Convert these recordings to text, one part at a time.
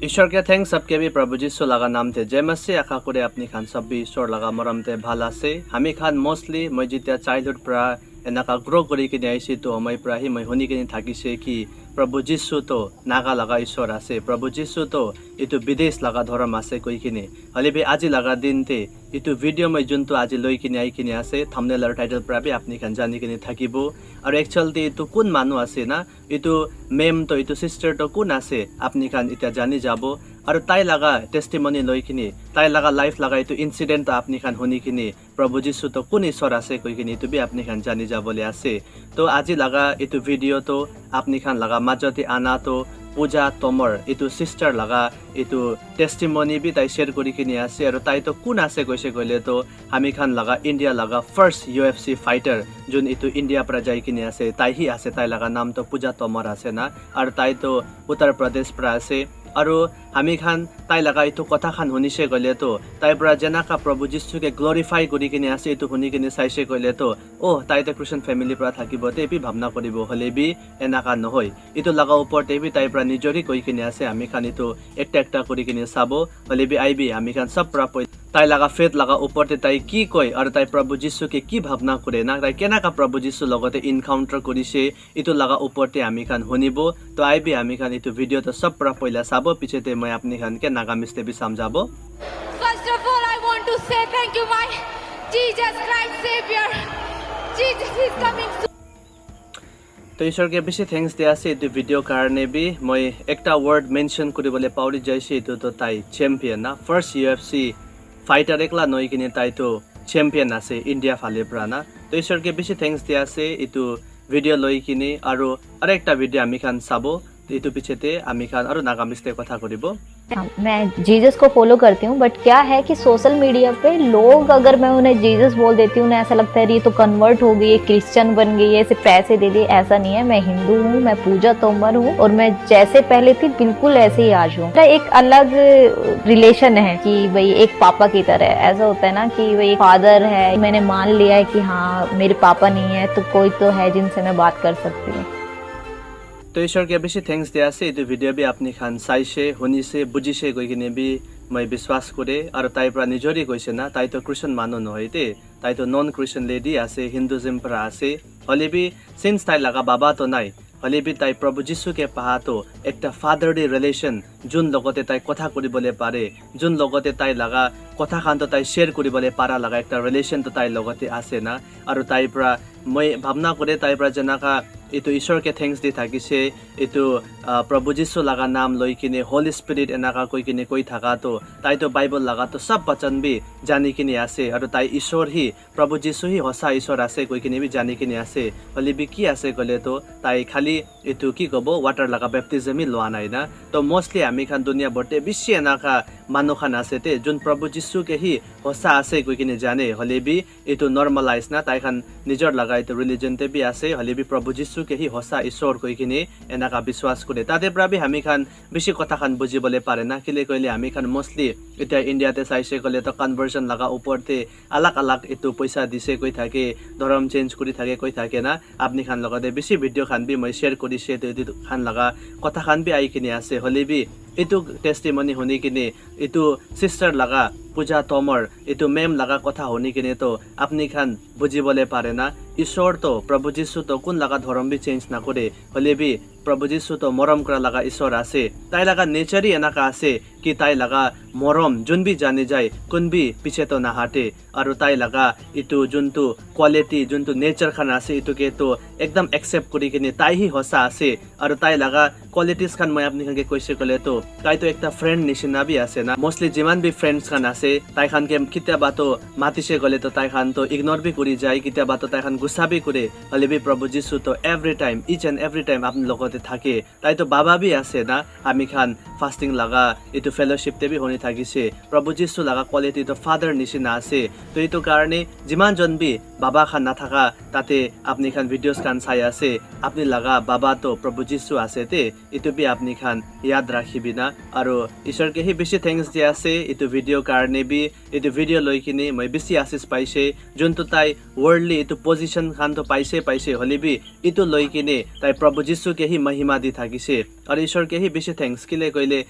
ईश्वर के thanks सबके भी प्रभु जीशु लगा नाम थे जय मसीह आशा करे अपनी खान सब भी ईश्वर लगा मरम थे भाला से हमी खान मोस्टली मैं जितना चाइल्डहुड प्रा एनाका ग्रो करी किने आइसी तो हमारे प्रा ही मैं होनी किने थाकी से कि प्रभु जीशु तो नागा लगा ईश्वर आसे प्रभु जीशु तो इतु विदेश लगा धर्म आसे कोई किने हले भी आज लगा दिन थे इतु वीडियो में जुन तो आज लई किने आई किने आसे थंबनेल और टाइटल प्रा भी अपनी खान जानी किने थाकीबो और एक्चुअल ते इतु कुन मानु आसे ना इतु मेम तो इतु सिस्टर तो कुन आसे अपनी खान इता जानी जाबो और ताई लगा टेस्टिमनी लई किने ताई लगा लाइफ लगा इतु इंसिडेंट तो अपनी खान होनी किने प्रभु जीशु तो कुन ईश्वर आसे कोई किने इतु भी अपनी खान जानी जाबोले आसे तो आज लगा इतु वीडियो तो अपनी खान लगा माजती आना तो पूजा तोमर इतु सिस्टर लगा इतु टेस्टिमनी भी ताई शेयर करी किने आसे और ताई तो कुन आसे कैसे गले तो हमी खान लगा इंडिया लगा फर्स्ट यूएफसी फाइटर जुन इतु इंडिया पर जाई किने आसे ताई ही आसे ताई लगा नाम तो पूजा तोमर आसे ना और ताई तो उत्तर प्रदेश पर आसे और हमी खान ताई लगा इतु कथा खान होनी से गले तो ताई पर जना का प्रभु जीशु के ग्लोरीफाई करी किने आसे इतु होनी किने साइसे गले तो ओ ताई तो क्रिश्चियन फैमिली पर থাকিব ते भी भावना करिबो हले भी एनाका নহয় इतु लगा ऊपर ते भी ताई पर निजरी कई किने आसे हमी खान इतु एकटा एकटा करी किने साबो हले भी आइबी हमी खान सब प्राप्त ताई लगा फेथ लगा ऊपर ते ताई की कय और ताई प्रभु जीशु के की भावना करे ना ताई केनाका प्रभु जीशु लगते इनकाउंटर करिसे इतु लगा ऊपर ते हमी खान होनिबो तो आइबी हमी खान इतु वीडियो तो सब प्रा पहिला साबो पीछे ते मैं अपनी खान के नागा मिस्ते भी समझाबो First of all, I want to say thank you, my Jesus Christ Savior. Jesus is coming soon. तो ईश्वर के बेसी थैंक्स दिया से इतु वीडियो कारणे भी मैं एकटा वर्ड मेंशन करिबले पाउरी जाइसे इतु तो ताई चैंपियन ना फर्स्ट यूएफसी फाइटर एकला नई किने ताई तो चैंपियन आसे इंडिया फाले प्राना तो ईश्वर के बेसी थैंक्स दिया से इतु वीडियो लई किने आरो अरेकटा वीडियो आमी खान साबो इतु पिछेते आमी खान आरो नागा मिस्ते कथा करिबो मैं जीसस को फॉलो करती हूँ बट क्या है कि सोशल मीडिया पे लोग अगर मैं उन्हें जीसस बोल देती हूँ उन्हें ऐसा लगता है ये तो कन्वर्ट हो गई है क्रिश्चियन बन गई है इसे पैसे दे दिए ऐसा नहीं है मैं हिंदू हूँ मैं पूजा तोमर हूँ और मैं जैसे पहले थी बिल्कुल ऐसे ही आज हूँ एक अलग रिलेशन है कि भाई एक पापा की तरह ऐसा होता है ना कि भाई फादर है मैंने मान लिया है कि हाँ मेरे पापा नहीं है तो कोई तो है जिनसे मैं बात कर सकती हूँ तो ईश्वर के बेसी थैंक्स दिया से इतु वीडियो भी अपनी खान साइसे होनी से बुझी से गई किने भी मैं विश्वास करे और ताई पर निजरी गइसे ना ताई तो क्रिश्चियन मानो नहैते ताई तो नॉन क्रिश्चियन लेडी आसे हिंदुइज्म पर आसे हले भी सिंस ताई लगा बाबा तो नाई हले भी ताई प्रभु जीशु के पाहा तो एकटा फादरली रिलेशन जुन लगते ताई कथा करिबले पारे जुन लगते ताई लगा कथा खान तो ताई शेयर करिबले पारा लगा एकटा रिलेशन तो ताई लगते आसे ना और ताई पर मैं भावना करे ताई पर जनाका इतु ईश्वर के थैंक्स दी थाकिसे इतु प्रभु जीशु लगा नाम लई किने होली स्पिरिट एनाका कोई किने कोई थाका तो ताई तो बाइबल लगा तो सब वचन भी जानी किने आसे और ताई ईश्वर ही प्रभु जीशु ही हसा ईश्वर आसे कोई किने भी जानी किने आसे हले भी की आसे गले तो ताई खाली इतु की गबो वाटर लगा बैप्टिज्म ही लोआ नाइ ना तो मोस्टली हामी खान दुनिया बटे बिशी एनाका मानो खान आसे ते जुन प्रभु जीशु के ही हसा आसे कोई किने जाने हले भी इतु नॉर्मलाइज ना ताई खान निजर लगा इतु रिलीजन ते भी आसे हले भी प्रभु जीशु के ही हसा ईश्वर कोई किने एनाका विश्वास करे ताते प्राबी हामी खान बेसी कथा खान बुझिबले पारे ना किले कहिले हामी खान मोस्टली इता इंडिया ते साइसे गले तो कन्भर्जन लगा ऊपर ते अलग अलग इतु पैसा दिसे कोई थाके धर्म चेंज करी थाके कोई थाके ना अपनी खान लगते बेसी वीडियो खान भी मैं शेयर करी से तो खान लगा कथा खान भी आई किने आसे हले भी इतु टेस्टिमनी होनी किने इतु सिस्टर लगा पूजा तोमर इतु मेम लगा कथा होनी किने तो अपनी खान बुझिबले पारे ना ईश्वर तो प्रभु जीशु तो कुन लगा धर्म भी चेंज ना करे हले भी प्रभु जीशु तो मरम करा लगा ईश्वर आसे ताई लगा नेचर ही एनाका आसे कि ताई लगा मरम जुन भी जाने जाए कुन भी पीछे तो ना हटे और ताई लगा इतु जुन्तु क्वालिटी जुन्तु नेचर खान आसे इतु के तो एकदम एक्सेप्ट करी किने ताई ही हसा आसे और ताई लगा क्वालिटीज खान मैं अपनी खान के कैसे कले तो ताई तो एकटा फ्रेंड निशिना भी आसे ना मोस्टली जिमान भी फ्रेंड्स खान आसे ताई खान के कित्या बातो मातिसे गले तो ताई खान तो इग्नोर भी करी जाए कित्या बातो ताई खान गुस्सा भी करे हले भी प्रभु जीशु तो every time each and every time अपने लगते थाके ताई तो बाबा भी आसे ना आमी खान फास्टिंग लगा इतु फेलोशिप ते भी होनी थाकिसे प्रभु जीशु लगा क्वालिटी तो फादर निशिना आसे तो इतु कारणे जिमान जन भी बाबा खान ना थाका ताते अपनी खान वीडियोस खान साई आसे अपनी लगा बाबा तो प्रभु जीशु आसे ते इतु भी अपनी खान याद राखी बिना और ईश्वर के ही बेसी थैंक्स दिया से इतु वीडियो कारणे भी इतु वीडियो लई किने मैं बेसी आशीष पाइसे जुन तो ताई वर्ल्डली इतु पोजिशन खान तो पाइसे हले भी इतु लई किने ताई प्रभु जीशु के ही महिमा दी थाकिसे আৰু ঈশ্বৰকে হি বেছি থ্যাংকস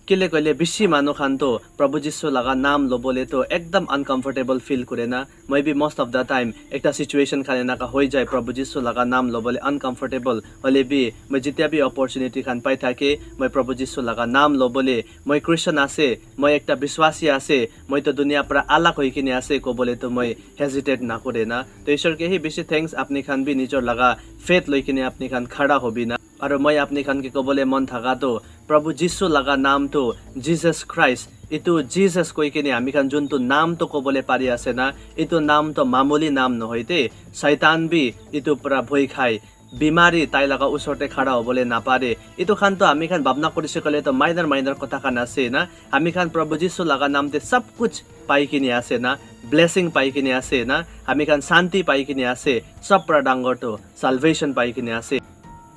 কিলে কইলে বেছি মানুহ খান তো প্ৰভু যীশু লগা নাম লবলে তো একদম আনকমফৰ্টেবল ফিল কৰে না মই be most of the time একটা সিচুৱেচন খান এনেকা হৈ যায় প্ৰভু যীশু লগা নাম লবলে আনকমফৰ্টেবল হলে বি মই যেতিয়া বি অপৰচুনিটি খান পাই থাকে মই প্ৰভু যীশু লগা নাম লবলে মই খ্ৰীষ্টান আছে মই একটা বিশ্বাসী আছে মই তো দুনিয়াৰ পৰা আলাগ হৈ কিনে আছে কবলে তো মই হেজিটেট নকৰে না তো ঈশ্বৰকে হি বেছি থ্যাংকস আপনি খান বি নিজৰ লগা ফেথ লৈ কিনে আপনি খান খড়া হবি না আৰু মই আপনি খান কি কবলে মন থাকা তো প্ৰভু যীশু লগা নাম তো জিজাস খ্ৰাইষ্ট ইটো জিজাস কৈ কিনে আমি খান যোনটো নাম তো কবলে পাৰি আছে না ইটো নাম তো মামুলি নাম নহয়তে শয়তান বি ইটো পৰা ভয় খায় বিমাৰী তাই লগা ওচৰতে খড়া হ'বলে নাপাৰে ইটো খান তো আমি খান ভাবনা কৰিছে কলে তো মাইনাৰ কথা খান আছে না আমি খান প্ৰভু যীশু লগা নামতে সব কুछ পাই কিনে আছে না ব্লেসিং পাই কিনে আছে না আমি খান শান্তি পাই কিনে আছে সব পৰা ডাঙৰ তো সালভেশন পাই কিনে আছে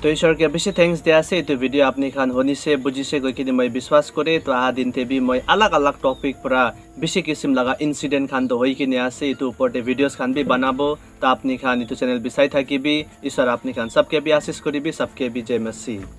তো ঈশ্বৰকে বেছি থ্যাংকস দিয়া আছে এইটো ভিডিঅ' আপনি খান শুনিছে বুজিছে গৈ কিনে মই বিশ্বাস কৰে তো আহা দিন তেবি মই আলাগ টপিক পৰা বেছি কিসিম লগা ইনসিডেন্ট খান তো হৈ কিনে আছে এইটো ওপৰতে ভিডিঅ'স খান বি বনাব তো আপনি খান এইটো চেনেল বিচাই থাকিবি ঈশ্বৰ আপনি খান সবকে বি আশীষ কৰিবি সবকে বি জয় মसीह